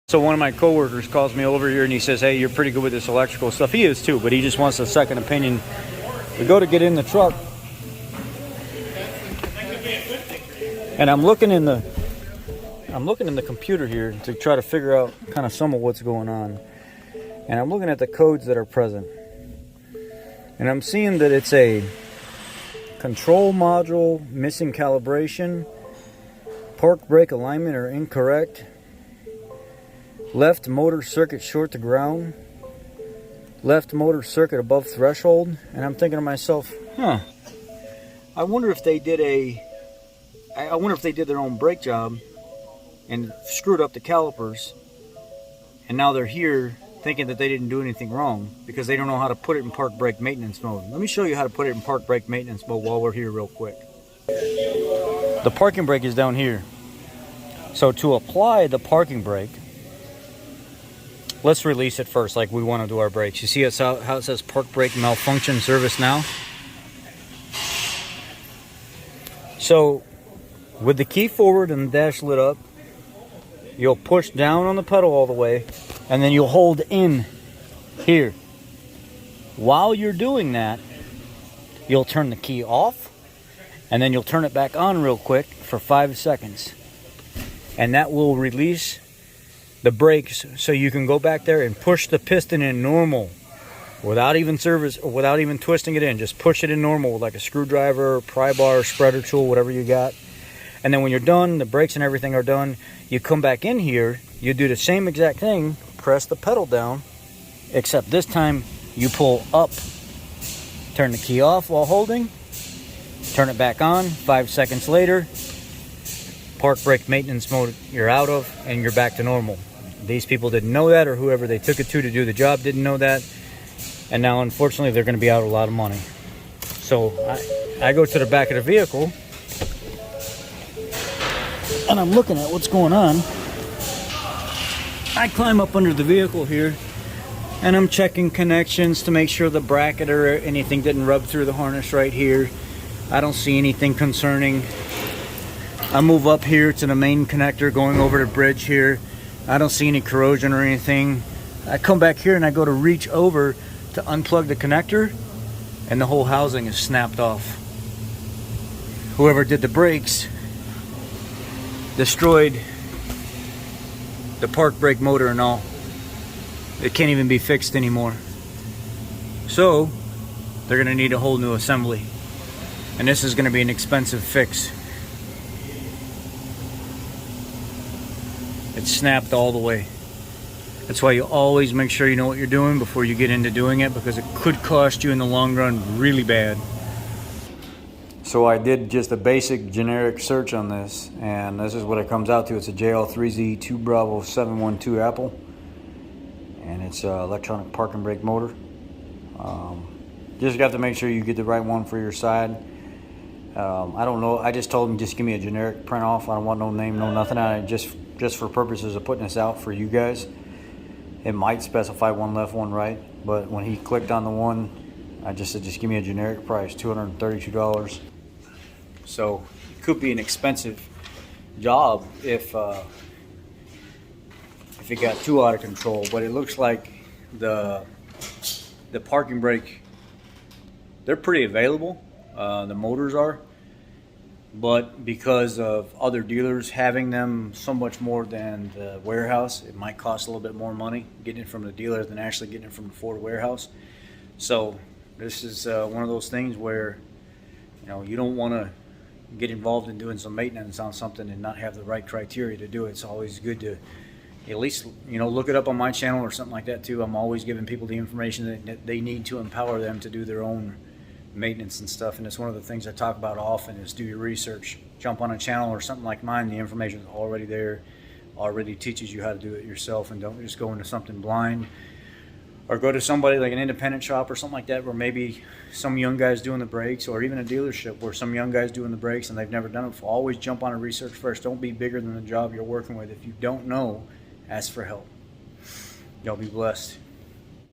So one of my coworkers calls me over here and he says, hey, you're pretty good with this electrical stuff. He is too, but he just wants a second opinion. We go to get in the truck, and I'm looking in the computer here to try to figure out kind of some of what's going on. And I'm looking at the codes that are present. And I'm seeing that it's a control module missing calibration, park brake alignment are incorrect, left motor circuit short to ground, left motor circuit above threshold. And I'm thinking to myself, I wonder if they did their own brake job and screwed up the calipers, and now they're here thinking that they didn't do anything wrong because they don't know how to put it in park brake maintenance mode. Let me show you how to put it in park brake maintenance mode while we're here real quick. The parking brake is down here. So to apply the parking brake, let's release it first like we want to do our brakes. You see how it says park brake malfunction service now? So with the key forward and the dash lit up, you'll push down on the pedal all the way, and then you'll hold in here. While you're doing that, you'll turn the key off, and then you'll turn it back on real quick for 5 seconds. And that will release the brakes so you can go back there and push the piston in normal without even twisting it in. Just push it in normal with like a screwdriver, pry bar, spreader tool, whatever you got. And then when you're done, the brakes and everything are done, you come back in here, you do the same exact thing, press the pedal down, except this time you pull up, turn the key off while holding, turn it back on. 5 seconds later, park brake maintenance mode you're out of, and you're back to normal. These people didn't know that, or whoever they took it to do the job didn't know that, and now unfortunately they're going to be out a lot of money. So I go to the back of the vehicle, and I'm looking at what's going on. I climb up under the vehicle here, and I'm checking connections to make sure the bracket or anything didn't rub through the harness right here. I don't see anything concerning. I move up here to the main connector going over the bridge here. I don't see any corrosion or anything. I come back here and I go to reach over to unplug the connector, and the whole housing is snapped off. Whoever did the brakes destroyed the park brake motor and all. It can't even be fixed anymore. So they're gonna need a whole new assembly, and this is gonna be an expensive fix. It's snapped all the way. That's why you always make sure you know what you're doing before you get into doing it, because it could cost you in the long run really bad. So I did just a basic generic search on this, and this is what it comes out to. It's a JL3Z 2 Bravo 712 Apple, and it's an electronic parking brake motor. Just got to make sure you get the right one for your side. I don't know. I just told him just give me a generic print off. I don't want no name, no nothing. I just for purposes of putting this out for you guys. It might specify one left, one right, but when he clicked on the one, I just said just give me a generic price, $232. So it could be an expensive job if it got too out of control. But it looks like the parking brake, they're pretty available. The motors are, but because of other dealers having them so much more than the warehouse, it might cost a little bit more money getting it from the dealer than actually getting it from the Ford warehouse. So this is one of those things where, you know, you don't want to get involved in doing some maintenance on something and not have the right criteria to do it. It's always good to at least, you know, look it up on my channel or something like that too. I'm always giving people the information that they need to empower them to do their own maintenance and stuff, and it's one of the things I talk about often is do your research. Jump on a channel or something like mine, the information is already there, already teaches you how to do it yourself, and don't just go into something blind, or go to somebody like an independent shop or something like that where maybe some young guy's doing the brakes, or even a dealership where some young guy's doing the brakes and they've never done it before. Always jump on a research first. Don't be bigger than the job you're working with. If you don't know, ask for help. Y'all be blessed.